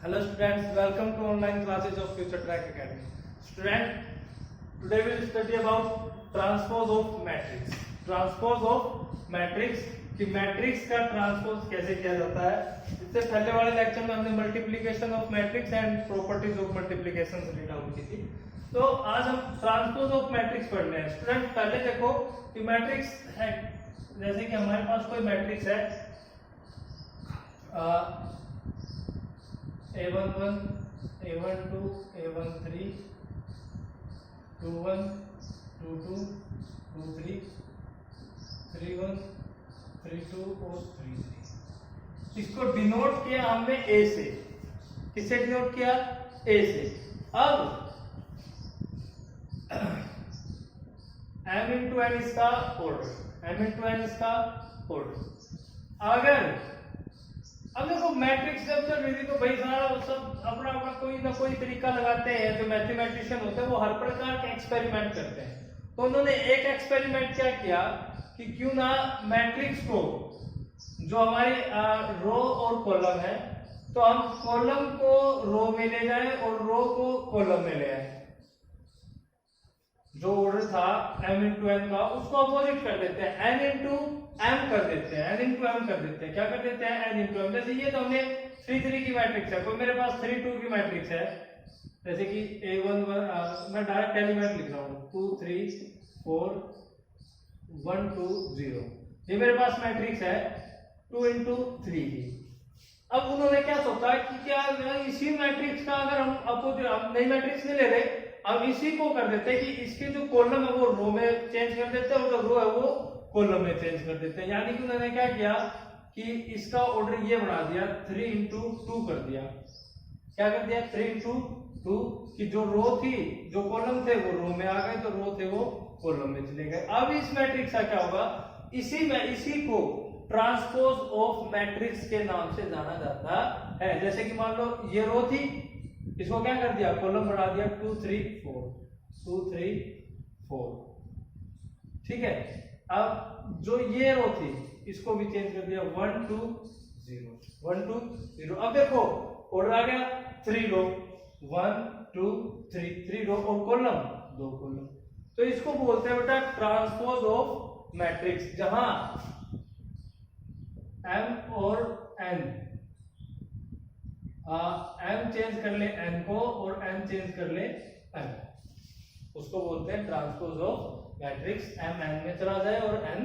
Hello students, welcome to online classes of Future Track Academy. Student, today we will study about transpose of matrix. Transpose of matrix कि matrix का transpose कैसे किया जाता है। इससे पहले वाले लेक्चर में हमने multiplication of matrix and properties of multiplication read out की थी। तो आज हम ट्रांसपोज ऑफ मैट्रिक्स पढ़ रहे हैं। स्टूडेंट पहले देखो कि मैट्रिक्स है, जैसे कि हमारे पास कोई मैट्रिक्स है A11, A12, A13, 21, 22, 23, 31, 32 और 33। इसको डिनोट किया हमने A से। किससे डिनोट किया? A से। अब m इंटू n इसका ऑर्डर, m इंटू n इसका ऑर्डर। अब देखो मैट्रिक्स जब चल रही थी तो भाई सारा सब अपना अपना कोई ना कोई तरीका लगाते हैं। जो मैथमेटिशियन होते हैं वो हर प्रकार के एक्सपेरिमेंट करते हैं। तो उन्होंने एक एक्सपेरिमेंट क्या किया कि क्यों ना मैट्रिक्स को, जो हमारी रो और कॉलम है, तो हम कॉलम को रो में ले जाएं और रो को कॉलम में ले आए। जो ऑर्डर था m इंटू n का उसको अपोजिट कर देते हैं, n इंटू m कर देते हैं, n इंटू m कर देते हैं। क्या कर देते हैं? n into m। जैसे ये तो हमने 3 की मैट्रिक्स है, कोई मेरे पास 3 2 की मैट्रिक्स है, जैसे कि A11 मैं डायरेक्ट एलिमेंट लिख रहा हूँ 2 3 4 1 2 0। ये मेरे पास मैट्रिक्स है 2 इंटू 3 की। अब उन्होंने क्या सोचा कि क्या इसी मैट्रिक्स का अगर हम अपोजिट, हम नई मैट्रिक्स नहीं ले रहे, अब इसी को कर देते हैं कि इसके जो कॉलम है वो रो में चेंज कर देते हैं और जो रो है वो कॉलम में चेंज कर देते हैं। यानी कि उन्होंने क्या किया कि इसका ऑर्डर ये बना दिया, 3 इंटू 2 कर दिया। क्या कर दिया? 3 इंटू 2 कि जो रो थी, जो कॉलम थे वो रो में आ गए, जो रो थे वो कॉलम में चले गए। अब इस मैट्रिक्स का क्या होगा? इसी को ट्रांसपोज ऑफ मैट्रिक्स के नाम से जाना जाता है। जैसे कि मान लो ये रो थी, इसको क्या कर दिया? कॉलम बढ़ा दिया 2 3 4 2 3 4। ठीक है। अब जो ये रो थी इसको भी चेंज कर दिया 1 2 0 1 2 0। अब देखो ऑर्डर आ गया 3 रो 1 2 3 रो और कॉलम 2 कॉलम। तो इसको बोलते हैं बेटा ट्रांसपोज ऑफ मैट्रिक्स, जहां m और n, m चेंज कर ले n को और n चेंज कर ले n, उसको बोलते हैं transpose of matrix. m n में चला जाए और n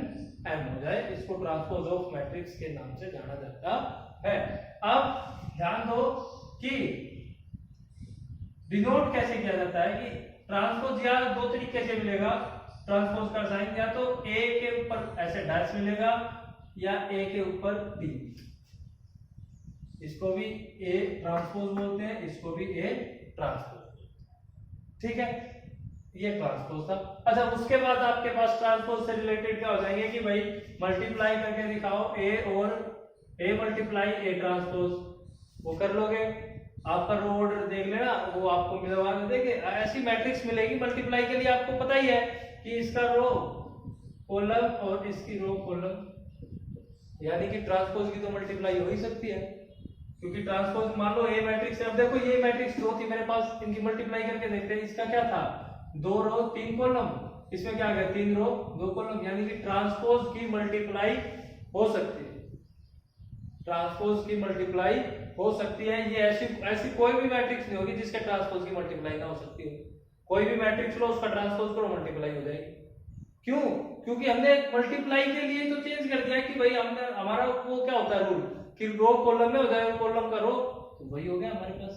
m हो जाए, इसको ट्रांसपोज ऑफ मैट्रिक्स के नाम से जाना जाता है। अब ध्यान दो कि डिनोट कैसे किया जाता है कि ट्रांसपोज या दो तरीके से मिलेगा ट्रांसपोज का साइन, या तो a के ऊपर ऐसे डैश मिलेगा या a के ऊपर b। इसको भी a ट्रांसपोज बोलते हैं, इसको भी a ट्रांसपोज। ठीक है, ये ट्रांसपोज था। अच्छा, उसके बाद आपके पास ट्रांसपोज से रिलेटेड क्या हो जाएंगे कि भाई मल्टीप्लाई करके दिखाओ a और a मल्टीप्लाई a ट्रांसपोज, वो कर लोगे। आपका रो ऑर्डर देख लेना, वो आपको मिलवा देंगे। ऐसी मैट्रिक्स मिलेगी मल्टीप्लाई के लिए, आपको पता ही है कि इसका रो कॉलम और इसकी रो कॉलम, यानी कि ट्रांसपोज की तो मल्टीप्लाई हो ही सकती है, क्योंकि ट्रांसपोज मान लो ए मैट्रिक्स है। अब देखो ये मैट्रिक्स रो थी मेरे पास, इनकी मल्टीप्लाई करके देखते हैं। इसका क्या था? 2 रो 3 कॉलम, इसमें क्या आ गया? 3 रो 2 कॉलम, यानी कि ट्रांसपोज की मल्टीप्लाई हो सकती है। ट्रांसपोज की मल्टीप्लाई हो सकती है। ये ऐसी कोई भी मैट्रिक्स नहीं होगी जिसके ट्रांसपोज की मल्टीप्लाई ना हो सकती हो। कोई भी मैट्रिक्स लो, उसका ट्रांसपोज करो, मल्टीप्लाई हो जाएगी। क्यों? क्योंकि हमने मल्टीप्लाई के लिए तो चेंज कर दिया कि भाई हमने, हमारा वो क्या होता है रूल कि रो कॉलम में हो जाए, कॉलम का रो, तो वही हो गया हमारे पास।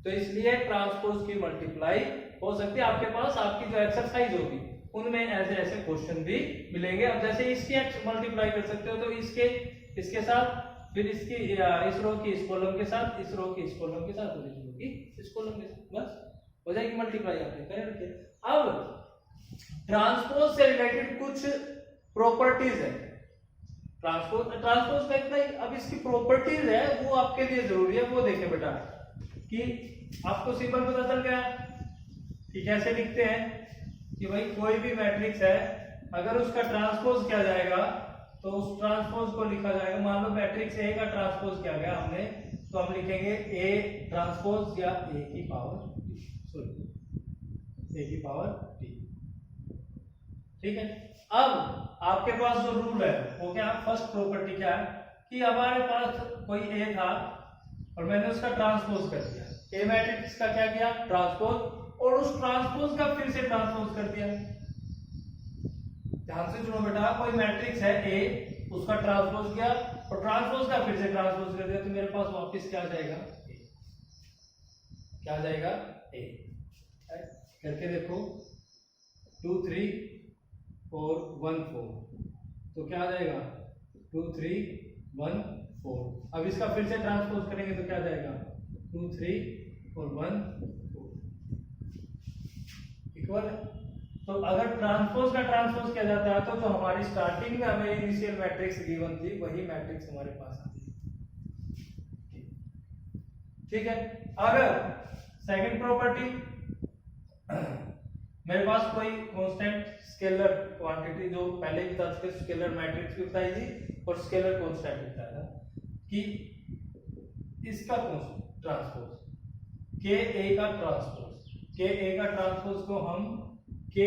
तो इसलिए ट्रांसपोज की मल्टीप्लाई हो सकती है। आपके पास आपकी जो एक्सरसाइज होगी उनमें ऐसे ऐसे क्वेश्चन भी मिलेंगे। अब जैसे इसकी मल्टीप्लाई कर सकते हो तो इसके साथ, फिर इसकी इस रो की इस कॉलम के साथ, इस रो की इस कॉलम के साथ और इस रो की इस कॉलम के साथ, बस हो जाएगी मल्टीप्लाई। आपने कर रखी। अब ट्रांसपोज से रिलेटेड कुछ प्रॉपर्टीज है। ट्रांसपोज का इतना ही। अब इसकी प्रॉपर्टीज है वो आपके लिए जरूरी है, वो देखें बेटा कि आपको सिंपल पता चल गया कि कैसे लिखते हैं कि भाई कोई भी मैट्रिक्स है, अगर उसका ट्रांसपोज किया जाएगा तो उस ट्रांसपोज को लिखा जाएगा। मान लो मैट्रिक्स ए का ट्रांसपोज किया गया हमने, तो हम लिखेंगे ए ट्रांसपोज या ए की पावर ए की पावर टी। ठीक है, अब आपके पास जो रूल है वो क्या, फर्स्ट प्रॉपर्टी क्या है कि हमारे पास कोई ए था और मैंने उसका ट्रांसपोज कर दिया, ए मैट्रिक्स का क्या किया, ट्रांसपोज, और उस ट्रांसपोज का फिर से ट्रांसपोज कर दिया। ध्यान से सुनो बेटा, कोई मैट्रिक्स है ए, उसका ट्रांसपोज किया और ट्रांसपोज का फिर से ट्रांसपोज कर दिया, तो मेरे पास वापस क्या आ जाएगा, ए। क्या आ जाएगा, ए। करके देखो, 2 3 और 1 4, तो क्या आ जाएगा, 2 3 1 4। अब इसका फिर से ट्रांसपोज करेंगे तो क्या आ जाएगा, 2 3 और 1 4 इक्वल। तो अगर ट्रांसपोज का ट्रांसपोज किया जाता है तो जो हमारी स्टार्टिंग में हमें इनिशियल मैट्रिक्स गिवन थी वही मैट्रिक्स हमारे पास आती है। ठीक है, अगर सेकंड प्रॉपर्टी, मेरे पास कोई कांस्टेंट स्केलर क्वांटिटी, जो पहले भी था स्केलर मैट्रिक्स भी बताई थी और स्केलर कांस्टेंट भी बताया था, कि इसका ट्रांसपोज के ए का ट्रांसपोज, के ए का ट्रांसपोज को हम के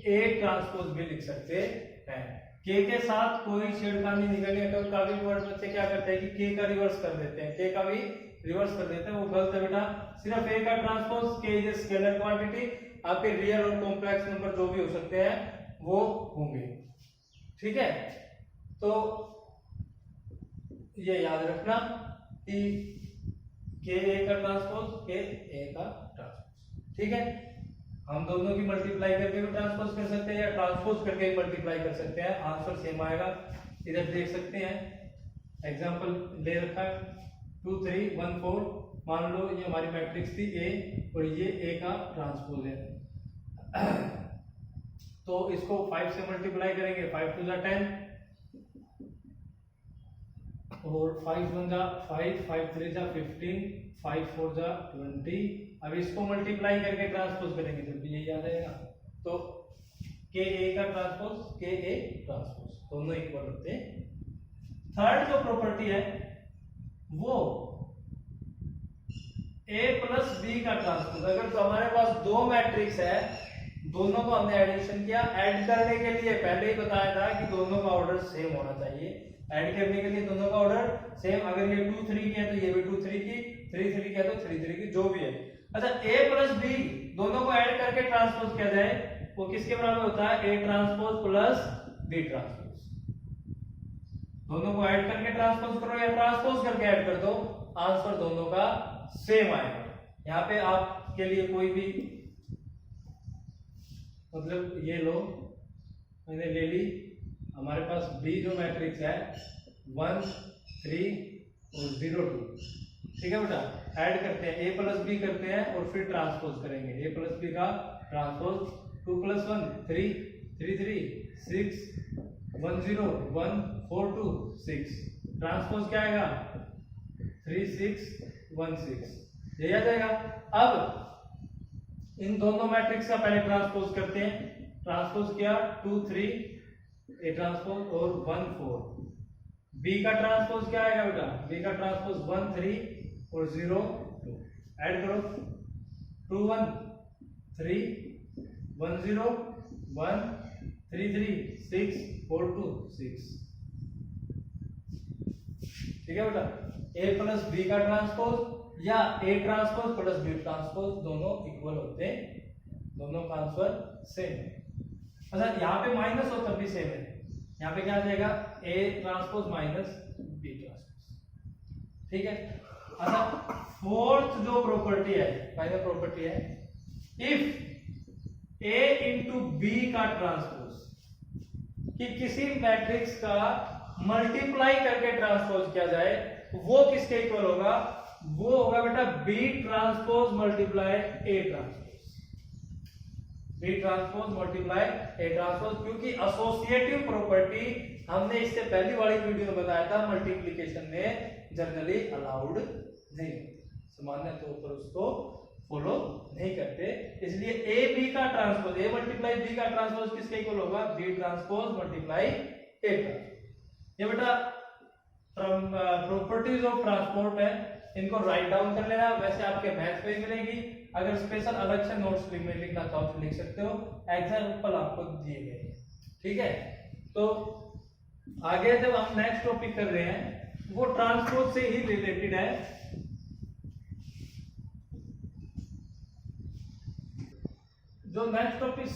ए ट्रांसपोज भी लिख सकते हैं। के साथ कोई छेड़खानी नहीं करनी है, तो काफी बच्चे क्या करते हैं कि के का रिवर्स कर देते हैं, के का भी रिवर्स कर देते हैं, वो गलत है बेटा। सिर्फ ए का ट्रांसपोज, के इज स्केलर क्वांटिटी, आपके रियल और कॉम्प्लेक्स नंबर जो भी हो सकते हैं वो होंगे। ठीक है, तो ये याद रखना कि के ए का ट्रांसपोज, के ए का ट्रांसपोज। ठीक है, हम दोनों की मल्टीप्लाई करके भी ट्रांसपोज कर सकते हैं या ट्रांसपोज करके भी मल्टीप्लाई कर सकते हैं, आंसर सेम आएगा। इधर देख सकते हैं, एग्जांपल ले रखा है 2 3 1 4, मान लो ये हमारी मैट्रिक्स थी ए और ये ए का ट्रांसपोज है, तो इसको 5 से मल्टीप्लाई करेंगे, 5 2 10 और 5 1 5, 5 3 15, 5 4 20। अब इसको मल्टीप्लाई करके ट्रांसपोज करेंगे तो भी यही आ जाएगा। तो के ए का ट्रांसपोज, के ए ट्रांसपोज दोनों इक्वल होते हैं। थर्ड जो प्रॉपर्टी है वो ए प्लस बी का ट्रांसपोज। अगर तो हमारे पास दो मैट्रिक्स है, दोनों को हमने एडिशन किया, ऐड करने के लिए पहले ही बताया था कि दोनों का ऑर्डर सेम होना चाहिए, ऐड करने के लिए दोनों का ऑर्डर सेम। अगर ये 2 3 की है तो ये भी 2 3 की, 3 3 की है तो 3 3 की, जो भी है। अच्छा, a प्लस बी दोनों को ऐड करके ट्रांसपोज किया जाए, वो किसके बराबर होता है, a transpose plus b transpose. दोनों को ऐड करके ट्रांसपोज करो या ट्रांसपोज करके ऐड कर दो, आंसर दोनों का सेम आएगा। यहाँ पे आपके लिए कोई भी, मतलब ये लो, मैंने ले ली, हमारे पास b जो मैट्रिक्स है 1 3 और 0 2। ठीक है बेटा, ऐड करते हैं, a प्लस बी करते हैं और फिर ट्रांसपोज करेंगे, a प्लस बी का ट्रांसपोज, 2 + 1 3 3 3 6 1 0 1 4 2 6, ट्रांसपोज क्या आएगा 3 6 1 6, यही आ जाएगा। अब इन दोनों मैट्रिक्स का पहले ट्रांसपोज करते हैं, ट्रांसपोज किया 2 3 a ट्रांसपोज और 1 4। b का ट्रांसपोज क्या आएगा बेटा, b का ट्रांसपोज 1 3 और 0 2, ऐड करो 2 1 3 1 0 1 3 3 6 4 2 6। ठीक है बेटा, a प्लस बी का ट्रांसपोज या a transpose plus b transpose दोनों इक्वल होते हैं, दोनों का आंसर सेम है। अच्छा, यहाँ पे माइनस हो तब भी सेम है, यहाँ पे क्या आ जाएगा, a transpose minus b transpose. ठीक है। अच्छा, फोर्थ जो प्रॉपर्टी है, फाइनल प्रॉपर्टी है, इफ a इंटू बी का ट्रांसपोज, कि किसी मैट्रिक्स का मल्टीप्लाई करके ट्रांसपोज किया जाए, वो किसके इक्वल होगा, वो होगा बेटा b transpose multiply a transpose, b transpose multiply a transpose. क्योंकि एसोसिएटिव प्रॉपर्टी हमने इससे पहली वाली वीडियो में बताया था, मल्टीप्लिकेशन में जनरली अलाउड नहीं, सामान्य तौर पर उसको फॉलो नहीं करते, इसलिए ए बी का ट्रांसपोज, ए मल्टीप्लाई बी का ट्रांसपोज किसके इक्वल होगा, B transpose multiply A transpose. ये बेटा प्रॉपर्टीज ऑफ ट्रांसपोर्ट है, इनको राइट डाउन कर लेना, वैसे आपके मैथ पे मिलेगी। अगर स्पेशल अलग से नोट्स में लिखना चाहो तो लिख सकते हो, एग्जाम्पल आपको दिए गए। ठीक है, तो आगे जब हम नेक्स्ट टॉपिक कर रहे हैं वो ट्रांसपोज से ही रिलेटेड है। जो नेक्स्ट टॉपिक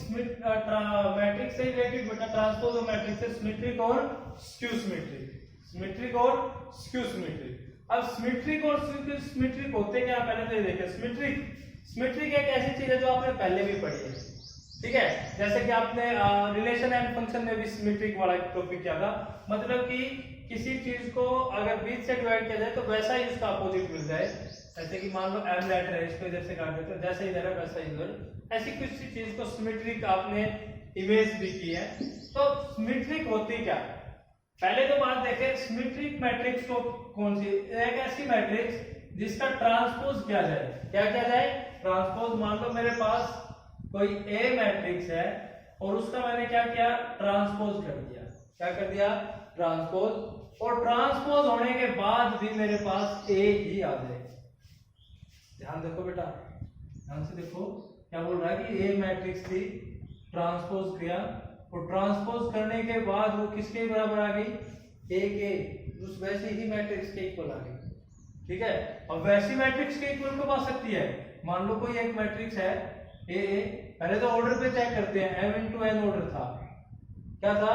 मैट्रिक्स से रिलेटेड बेटा, ट्रांसपोज और मैट्रिक्स है सिमेट्रिक और स्क्यू सिमेट्रिक। सिमेट्रिक और स्क्यू सिमेट्रिक। अब सिमेट्रिक और स्क्यू सिमेट्रिक होते क्या, पहले तो ये देखें। सिमेट्रिक एक ऐसी चीज है जो आपने पहले भी पढ़ी है। ठीक है, जैसे कि आपने रिलेशन एंड फंक्शन में भी सिमेट्रिक वाला टॉपिक किया था। मतलब कि किसी चीज को अगर बीच से डिवाइड किया जाए तो वैसा ही उसका अपोजिट मिल जाए। जैसे कि मान लो m लेटर है, इसको इधर से काट देते हो, जैसे इधर है वैसा इधर, ऐसी किसी चीज को सिमेट्रिक आपने इमेज भी की है। तो सिमेट्रिक होती क्या, पहले तो बात देखें सिमेट्रिक मैट्रिक्स को कौन सी, एक ऐसी मैट्रिक्स जिसका ट्रांसपोज किया जाए। क्या किया जाए, ट्रांसपोज। मान लो मेरे पास कोई ए मैट्रिक्स है और उसका मैंने क्या किया, ट्रांसपोज कर दिया। क्या कर दिया, ट्रांसपोज। और ट्रांसपोज होने के बाद भी मेरे पास ए ही आ जाए। ध्यान देखो बेटा, ध्यान से देखो क्या बोल रहा है कि ए मैट्रिक्स थी, ट्रांसपोज किया और ट्रांसपोज करने के बाद वो किसके बराबर आ गई, ए के, उस वैसी ही मैट्रिक्स के इक्वल आ गई। ठीक है, और वैसी मैट्रिक्स के इक्वल कब आ सकती है, मान लो कोई एक मैट्रिक्स है ए, पहले तो ऑर्डर पे चेक करते हैं, m into n ऑर्डर था। क्या था,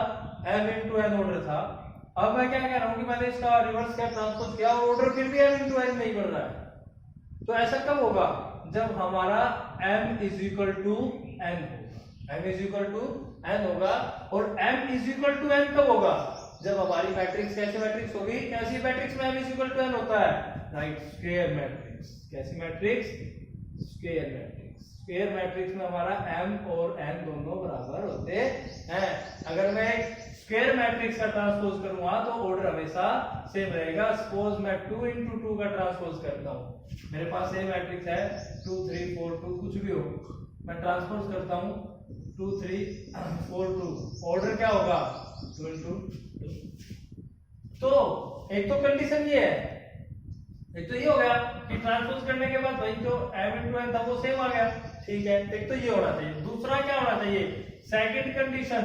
m into n ऑर्डर था। अब मैं क्या कह रहा हूं कि मैंने इसका रिवर्स किया, ट्रांसपोज किया, ऑर्डर फिर भी m into n नहीं बन रहा है। तो ऐसा कब होगा, जब हमारा m is equal to n होगा। m is equal to n होगा। और m is equal to n कब होगा, जब हमारी मैट्रिक्स कैसी मैट्रिक्स होगी, कैसी मैट्रिक्स में m is equal to n होता है, राइट, स्क्वायर मैट्रिक्स। कैसी matrix, square matrix. Square matrix में हमारा m और n दोनों बराबर होते हैं। अगर मैं स्क्वायर मैट्रिक्स का ट्रांसपोज करूंगा तो ऑर्डर हमेशा सेम रहेगा। सपोज मैं 2 into 2 का ट्रांसपोज करता हूं, मेरे पास ये मैट्रिक्स है 2 3 4 2 कुछ भी हो, मैं ट्रांसपोज करता हूं 2 3 4 2, ऑर्डर क्या होगा, 2 into 2। तो एक तो कंडीशन ये है, एक तो ये हो गया कि ट्रांसपोज करने के बाद भाई जो m into n था वो सेम आ गया। ठीक है, एक तो ये होना चाहिए। दूसरा क्या होना चाहिए, सेकंड कंडीशन,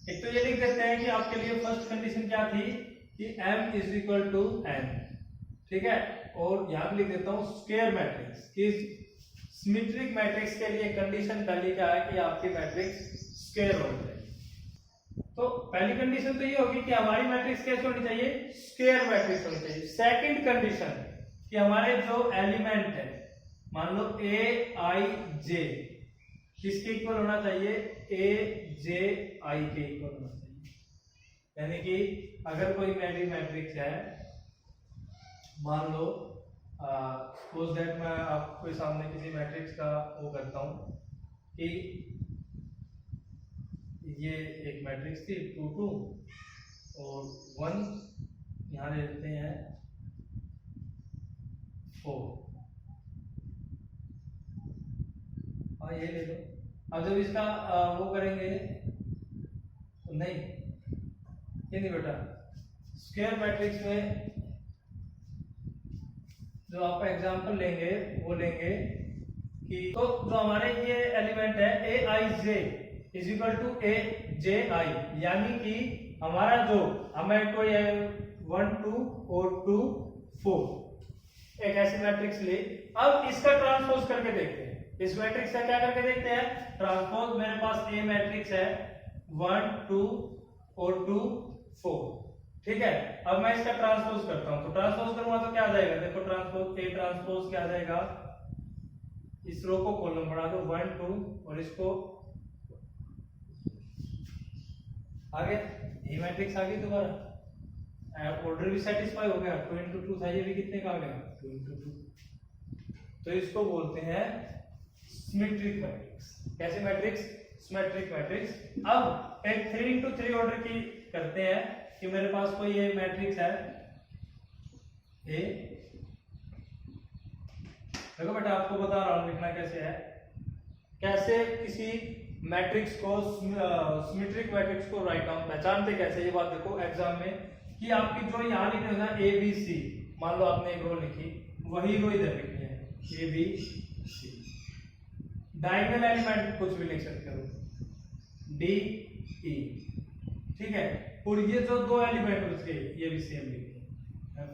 एक तो ये लिख देते हैं कि आपके लिए फर्स्ट कंडीशन क्या थी कि m is equal to n। ठीक है, और यहां लिख देता हूं स्क्वायर मैट्रिक्स की सिमेट्रिक मैट्रिक्स के लिए कंडीशन पहली क्या है कि आपकी मैट्रिक्स स्क्वायर होनी चाहिए। तो पहली कंडीशन तो ये होगी कि हमारी मैट्रिक्स कैसे होनी चाहिए, स्क्वायर मैट्रिक्स होनी चाहिए। सेकंड कंडीशन कि हमारे जो एलिमेंट है, मान लो a i j किसके इक्वल होना चाहिए, a j i के इक्वल होना चाहिए। यानी कि अगर कोई मेरी मैट्रिक्स है, मान लो सपोज दैट मैं आपके सामने किसी मैट्रिक्स का वो करता हूं कि ये एक मैट्रिक्स थी 2 2 और 1, यहां ले लेते हैं 4, हाँ ये ले लो। अब जब इसका वो करेंगे तो नहीं, ये नहीं बेटा, स्क्वायर मैट्रिक्स में जो आप एग्जांपल लेंगे वो लेंगे कि तो जो हमारे ये एलिमेंट है ए आई जे इज इक्वल टू ए जे आई, यानी कि हमारा जो हमें कोई 1 2 और 2 4 एक ऐसी मैट्रिक्स ले। अब इसका ट्रांसपोज करके देखते हैं, इस मैट्रिक्स का क्या करके देखते हैं, ट्रांसपोज। मेरे पास ए मैट्रिक्स है 1 2 और 2 4। ठीक है, अब मैं इसका ट्रांसपोज करता हूं, तो ट्रांसपोज करूंगा तो क्या आ जाएगा, देखो ट्रांसपोज ए ट्रांसपोज क्या आ जाएगा, इस रो को कॉलम बना दो 1 2 और इसको आगे, ये मैट्रिक्स आ गई दोबारा, ऑर्डर भी सेटिस्फाई हो गया, 2 into 2 था, ये भी कितने का आ गया 2 into 2। तो इसको बोलते हैं सिमेट्रिक मैट्रिक्स। कैसे मैट्रिक्स, सिमेट्रिक मैट्रिक्स। अब एक 3 into 3 ऑर्डर की करते हैं कि मेरे पास कोई ये मैट्रिक्स है ए, देखो बेटा आपको बता रहा हूं लिखना कैसे है, कैसे किसी मैट्रिक्स को सिमेट्रिक मैट्रिक्स को राइट डाउन पहचानते कैसे, ये बात देखो एग्जाम में कि आपकी जो यहां लिखे ना ए बी सी, मान लो आपने एक रो लिखी, वही रो इधर लिखनी है, A B C. Diagonal element कुछ भी लिख सकते हो, डी ई, ठीक है। और ये जो दो एलिमेंट उसके ये भी सेम लिखते हैं।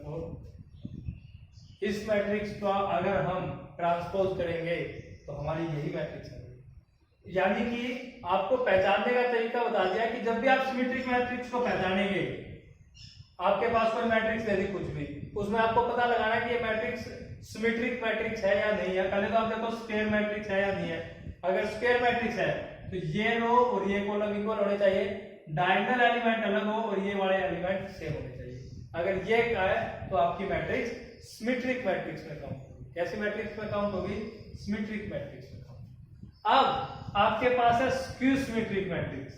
इस मैट्रिक्स का अगर हम ट्रांसपोज करेंगे तो हमारी यही मैट्रिक्स है। यानी कि आपको पहचानने का तरीका बता दिया कि जब भी आप सिमेट्रिक मैट्रिक्स को पहचानेंगे, आपके पास कोई मैट्रिक्स दे दी कुछ भी, उसमें आपको पता लगाना है कि ये मैट्रिक्स सिमेट्रिक मैट्रिक्स है या नहीं है। पहले तो आप देखो स्क्वायर मैट्रिक्स है या नहीं है। अगर स्क्वायर मैट्रिक्स है तो ये रो और ये कॉलम इक्वल होने चाहिए, डायगोनल एलिमेंट अलग हो और ये वाले एलिमेंट सेम होने चाहिए। अगर ये क्या है तो आपकी मैट्रिक्स सिमेट्रिक मैट्रिक्स में काउंट होगी। कैसी मैट्रिक्स में काउंट होगी? सिमेट्रिक मैट्रिक्स में काउंट। अब आपके पास है स्क्यू सिमेट्रिक मैट्रिक्स।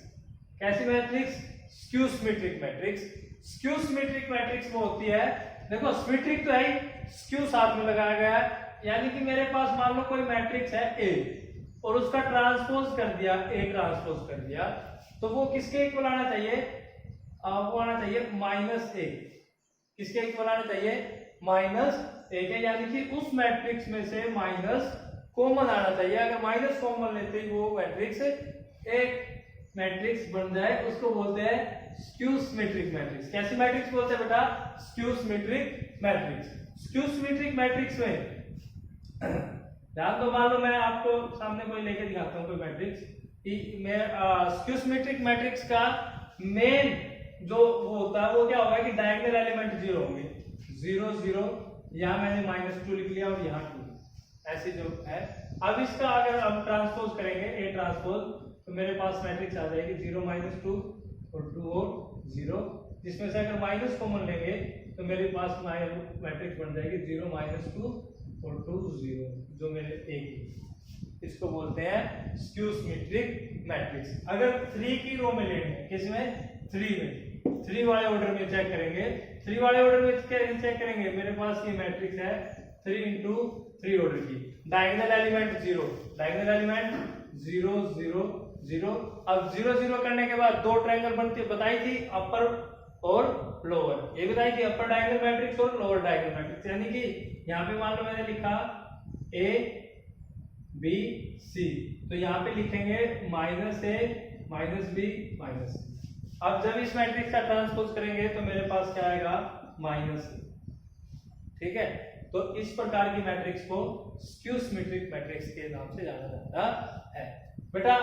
कैसी matrix? Skew symmetric matrix. Skew symmetric matrix वो होती है, देखो सिमेट्रिक तो है, स्क्यू साथ में लगाया गया है। यानी कि मेरे पास मान लो कोई मैट्रिक्स है ए और उसका ट्रांसपोज कर दिया, ए ट्रांसपोज कर दिया, तो वो किसके इक्वल आना चाहिए? वो आना चाहिए माइनस ए। किसके इक्वल आना चाहिए? माइनस ए के। यानी कि उस मैट्रिक्स में से माइनस कॉमन आना चाहिए। अगर माइनस कॉमन लेते ही वो मैट्रिक्स एक मैट्रिक्स बन जाए, उसको बोलते हैं स्क्यू सिमेट्रिक मैट्रिक्स। कैसी मैट्रिक्स बोलते हैं बेटा? Skew symmetric matrix. Skew symmetric matrix में ध्यान दो, मान लो मैं आपको सामने कोई लेके दिखाता हूँ कोई मैट्रिक्स, मैं स्क्यू सिमेट्रिक मैट्रिक्स का मेन जो वो होता है वो क्या होगा कि डायगोनल एलिमेंट जीरो होंगे, 0 0, यहाँ मैंने -2 लिख लिया और यहाँ 2, ऐसे जो है। अब इसका अगर हम ट्रांसपोज करेंगे ए ट्रांसपोज, तो मेरे पास मैट्रिक्स आ जाएगी 0 -2 और 2 और 0, जिसमें से अगर माइनस कॉमन लेंगे तो मेरे पास मैट्रिक्स बन जाएगी 0 -2 और 2 0, जो मेरे एक। इसको बोलते हैं स्क्यू सिमेट्रिक मैट्रिक्स। अगर 3 की रो में लेंगे, किसमें? 3 में, 3 वाले ऑर्डर में चेक करेंगे। 3 वाले ऑर्डर में चेक करेंगे, मेरे पास ये मैट्रिक्स है 3 × 3 ऑर्डर की। Diagonal element 0, diagonal element 0 0 0। अब 0 0 करने के बाद दो ट्रायंगल बनती बताई थी, अपर और लोअर। ये बताई थी अपर डायगोनल मैट्रिक्स और लोअर डायगोनल मैट्रिक्स। यानी कि यहाँ पे मान लो मैंने लिखा ए बी सी, तो यहाँ पे लिखेंगे -a -b -c। अब जब इस मैट्रिक्स का ट्रांसपोज करेंगे तो मेरे पास क्या आएगा? -a। ठीक है, तो इस प्रकार की मैट्रिक्स को स्क्यू सिमेट्रिक मैट्रिक्स के नाम से जाना जाता है। बेटा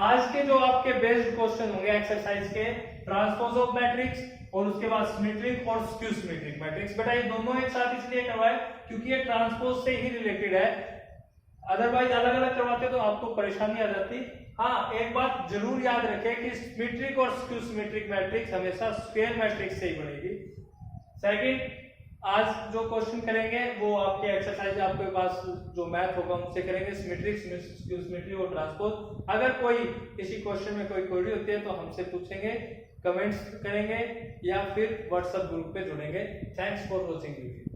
आज के जो आपके बेस्ड क्वेश्चन होंगे एक्सरसाइज के, ट्रांसपोज ऑफ मैट्रिक्स और उसके बाद सिमेट्रिक और स्क्यू सिमेट्रिक मैट्रिक्स। बेटा ये दोनों एक साथ इसलिए करवाए क्योंकि ये ट्रांसपोज से ही रिलेटेड है, अदरवाइज अलग अलग करवाते तो आपको परेशानी आ जाती। हाँ, एक बात जरूर याद रखें कि सिमेट्रिक और स्क्यू सिमेट्रिक मैट्रिक्स हमेशा स्क्वायर मैट्रिक्स से ही बनेगी। सेकंड, आज जो क्वेश्चन करेंगे वो आपके एक्सरसाइज आपके पास जो मैथ होगा उनसे करेंगे, सिमेट्रिक, स्क्यू सिमेट्रिक और ट्रांसपोज। अगर कोई किसी क्वेश्चन में कोई क्वेरी होती है तो हमसे पूछेंगे, कमेंट्स करेंगे या फिर व्हाट्सएप ग्रुप पे जुड़ेंगे। Thanks for watching video.